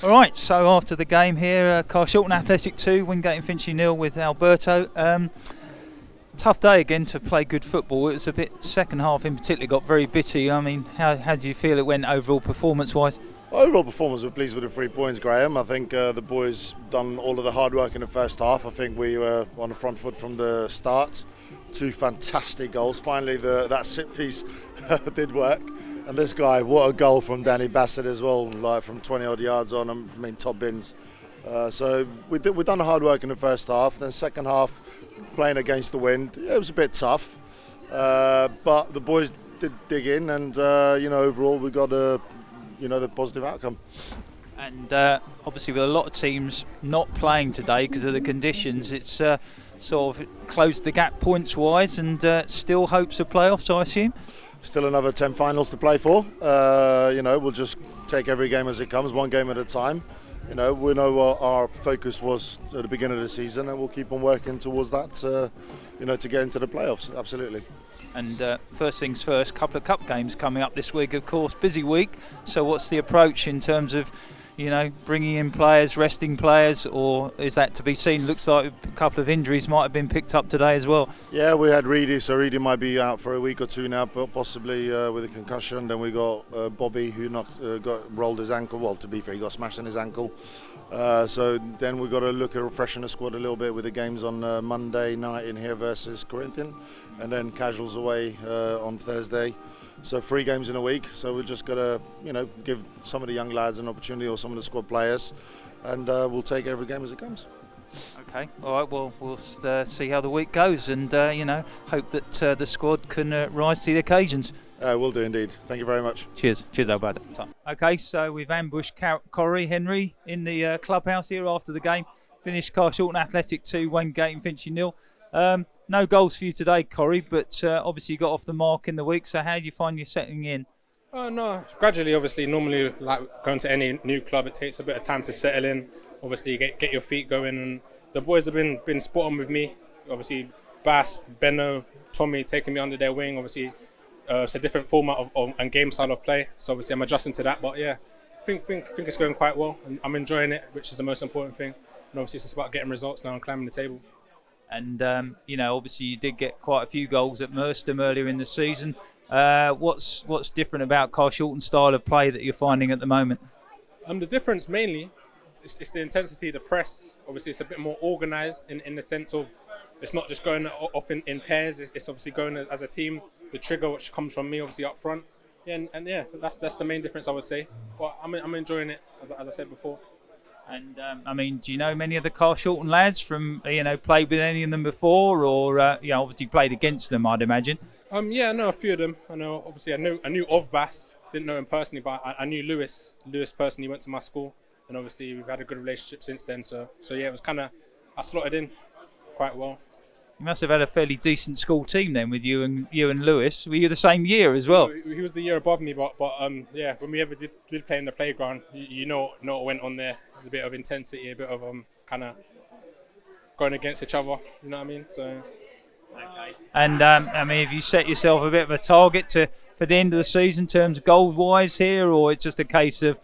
All right, so after the game here, Carshalton Athletic 2, Wingate and Finchley 0 with Alberto. Tough day again to play good football. It was a bit, second half in particular, got very bitty. I mean, how do you feel it went overall performance-wise? Overall performance, we're pleased with the 3 points, Graham. I think the boys done all of the hard work in the first half. I think we were on the front foot from the start. 2 fantastic goals. Finally, that set piece did work. And this guy, what a goal from Danny Bassett as well, like from 20 odd yards on. I mean, top bins. So we've done the hard work in the first half. Then second half, playing against the wind, it was a bit tough. But the boys did dig in, and overall we got the positive outcome. And obviously with a lot of teams not playing today because of the conditions, it's sort of closed the gap points-wise, and still hopes of playoffs, I assume. Still another 10 finals to play for. We'll just take every game as it comes, one game at a time. We know what our focus was at the beginning of the season, and we'll keep on working towards that, to get into the playoffs. Absolutely. And first things first, couple of cup games coming up this week, of course. Busy week. So what's the approach in terms of, bringing in players, resting players, or is that to be seen? Looks like a couple of injuries might have been picked up today as well. Yeah, we had Reedy, so Reedy might be out for a week or 2 now, but possibly with a concussion. Then we got Bobby, who got rolled his ankle. Well, to be fair, he got smashed in his ankle. So then we've got to look at refreshing the squad a little bit with the games on Monday night in here versus Corinthian, and then casuals away on Thursday. So 3 games in a week. So we've just got to, give some of the young lads an opportunity, or some of the squad players, and we'll take every game as it comes. Okay, all right. Well, we'll see how the week goes, and hope that the squad can rise to the occasions. Will do indeed. Thank you very much. Cheers, Alberto. Okay, so we've ambushed Korrey Henry in the clubhouse here after the game. Finished Carshalton Athletic 2, Wingate and Finchley 0. No goals for you today, Korrey, but obviously you got off the mark in the week. So how do you find you settling in? No, gradually. Obviously, normally, like going to any new club, it takes a bit of time to settle in. Obviously, get your feet going, and the boys have been spot on with me. Obviously, Bass, Benno, Tommy taking me under their wing. Obviously, it's a different format and game style of play. So obviously, I'm adjusting to that. But yeah, I think it's going quite well, and I'm enjoying it, which is the most important thing. And obviously, it's just about getting results now and climbing the table. And obviously, you did get quite a few goals at Merstham earlier in the season. What's different about Carshalton's style of play that you're finding at the moment? The difference mainly it's the intensity, the press. Obviously, it's a bit more organised in the sense of it's not just going off in pairs. It's obviously going as a team. The trigger, which comes from me, obviously up front. Yeah, and that's the main difference, I would say. But I'm enjoying it, as I said before. And do you know many of the Carshalton lads from played with any of them before, or obviously played against them, I'd imagine? Yeah, I know a few of them. I know, obviously, I knew of Bass. Didn't know him personally, but I knew Lewis. Lewis personally went to my school, and obviously we've had a good relationship since then. So yeah, it was I slotted in quite well. You must have had a fairly decent school team then with you and Lewis. Were you the same year as well? He was the year above me, but yeah, when we ever did play in the playground, you know what went on there. There's a bit of intensity, a bit of kind of going against each other. You know what I mean? So. Okay. And have you set yourself a bit of a target for the end of the season in terms of goals wise here, or it's just a case of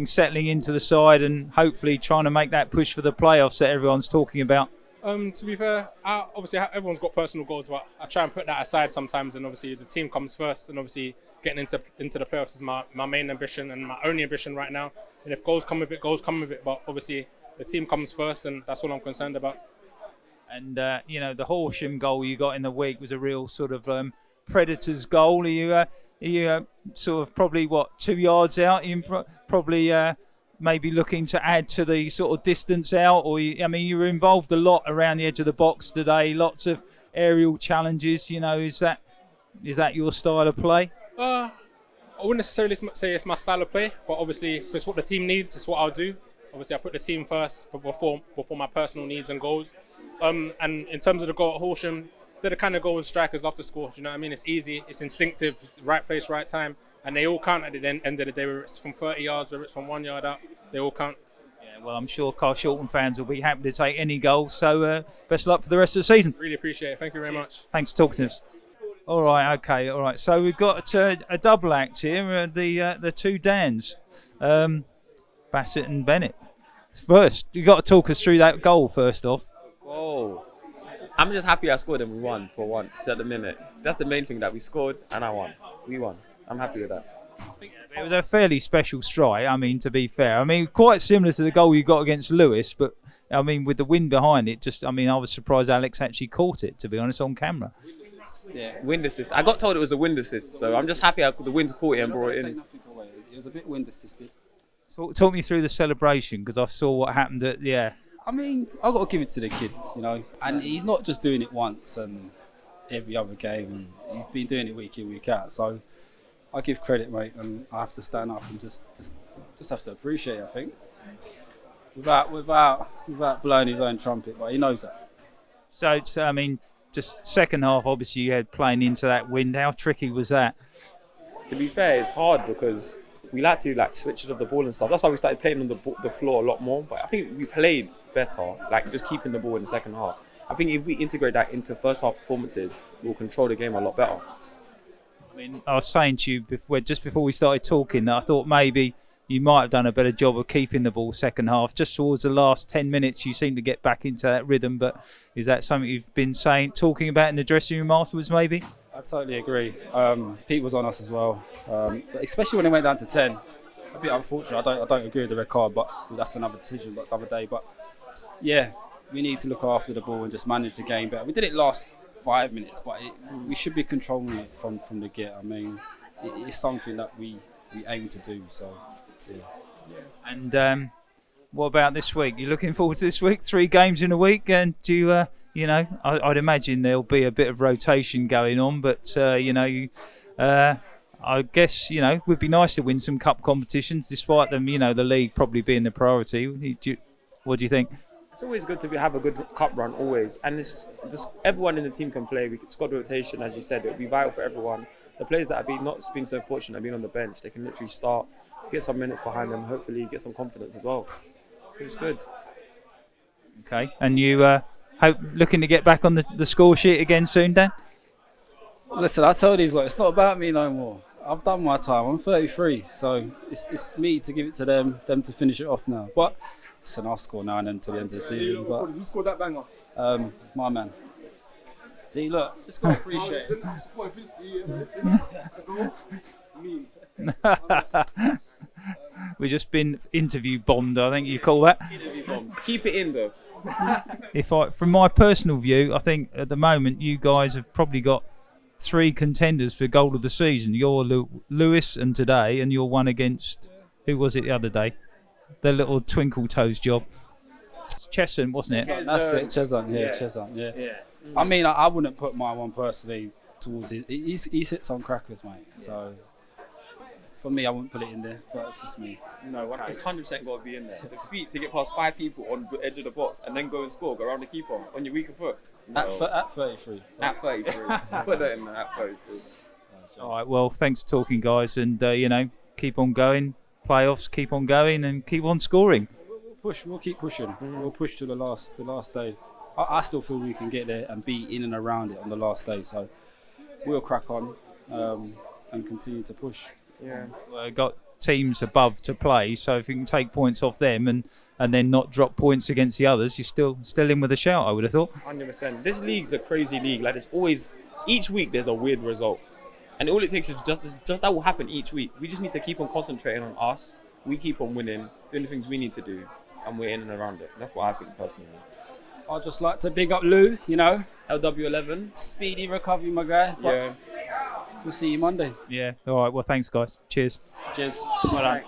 settling into the side and hopefully trying to make that push for the playoffs that everyone's talking about? To be fair, obviously everyone's got personal goals, but I try and put that aside sometimes. And obviously the team comes first, and obviously getting into the playoffs is my main ambition and my only ambition right now. And if goals come with it, goals come with it. But obviously the team comes first, and that's all I'm concerned about. And the Horsham goal you got in the week was a real sort of Predators goal. Are you sort of probably 2 yards out? You probably. Maybe looking to add to the sort of distance out, or you were involved a lot around the edge of the box today. Lots of aerial challenges. Is that your style of play? I wouldn't necessarily say it's my style of play, but obviously if it's what the team needs, it's what I'll do. Obviously, I put the team first before my personal needs and goals. And in terms of the goal at Horsham, they're the kind of goals strikers love to score. Do you know what I mean? It's easy, it's instinctive, right place, right time. And they all count at the end of the day, whether it's from 30 yards, whether it's from 1 yard out, they all count. Yeah, well, I'm sure Carshalton fans will be happy to take any goal. So best of luck for the rest of the season. Really appreciate it. Thank you very much. Thanks for talking to us. All right, okay, all right. So we've got a double act here, the 2 Dans. Bassett and Bennett. First, you got to talk us through that goal first off. Oh, I'm just happy I scored and we won for once at the minute. That's the main thing, that we scored and I won. We won. I'm happy with that. It was a fairly special strike, I mean, to be fair. I mean, quite similar to the goal you got against Lewis, but, I mean, with the wind behind it, I was surprised Alex actually caught it, to be honest, on camera. Yeah, wind assist. I got told it was a wind assist, so I'm just happy the wind caught it and brought it in. It was a bit wind assisted. Talk me through the celebration, because I saw what happened at, I mean, I've got to give it to the kid, and he's not just doing it once and every other game, and he's been doing it week in, week out, so I give credit, mate, and I have to stand up and just have to appreciate it, I think, without blowing his own trumpet, but he knows that. So I mean, just second half, obviously you had playing into that wind. How tricky was that? To be fair, it's hard because we like to switch of the ball and stuff. That's why we started playing on the floor a lot more. But I think we played better, just keeping the ball in the second half. I think if we integrate that into first half performances, we'll control the game a lot better. I mean, I was saying to you just before we started talking that I thought maybe you might have done a better job of keeping the ball second half. Just towards the last 10 minutes, you seem to get back into that rhythm. But is that something you've been talking about in the dressing room afterwards, maybe? I totally agree. Pete was on us as well, but especially when it went down to 10. A bit unfortunate. I don't agree with the red card, but that's another decision, but the other day. But yeah, we need to look after the ball and just manage the game better. We did it last 5 minutes, but we should be controlling it from the get. I mean, it's something that we aim to do. So yeah. And what about this week? You looking forward to this week? 3 games in a week, and do you? I'd imagine there'll be a bit of rotation going on, but I guess it would be nice to win some cup competitions, despite them, the league probably being the priority. What do you think? It's always good to have a good cup run, always, and it's everyone in the team can play. Squad rotation, as you said, it'll be vital for everyone. The players that have not been so fortunate, have been on the bench, they can literally start, get some minutes behind them, hopefully get some confidence as well. It's good. Okay, and you looking to get back on the score sheet again soon, Dan? Listen, I told these it's not about me no more. I've done my time. I'm 33, so it's me to give it to them to finish it off now. But listen, I'll score now and then to the end of the season. But who scored that banger? My man. See, look, just gotta appreciate it. I'm supporting Finchley. We've just been interview bombed, I think you call that. Keep it in though. From my personal view, I think at the moment you guys have probably got 3 contenders for goal of the season. You're Lewis and today, and you're one against, who was it the other day? The little twinkle toes job. Chesson, wasn't it? That's it, Chesson, yeah. I mean, I wouldn't put my one personally towards it. He's hit some crackers, mate. So for me, I wouldn't put it in there, but it's just me. No, it's 100% got to be in there. The feet to get past 5 people on the edge of the box and then go and score, go around the keeper on your weaker foot. No. At 33. At 33. Put that in there, at 33. All right, well, thanks for talking, guys, and, keep on going. Playoffs, keep on going and keep on scoring. We'll keep pushing. We'll push to the last day. I still feel we can get there and be in and around it on the last day, so we'll crack on and continue to push. Yeah. Got teams above to play, so if you can take points off them and then not drop points against the others, you're still in with a shout, I would have thought. 100%. This league's a crazy league. There's always, each week there's a weird result. And all it takes is just that will happen each week. We just need to keep on concentrating on us. We keep on winning, doing the things we need to do, and we're in and around it. That's what I think personally. I'd just like to big up Lou, LW11. Speedy recovery, my guy. Yeah. We'll see you Monday. Yeah. All right. Well, thanks, guys. Cheers. Cheers. Well done.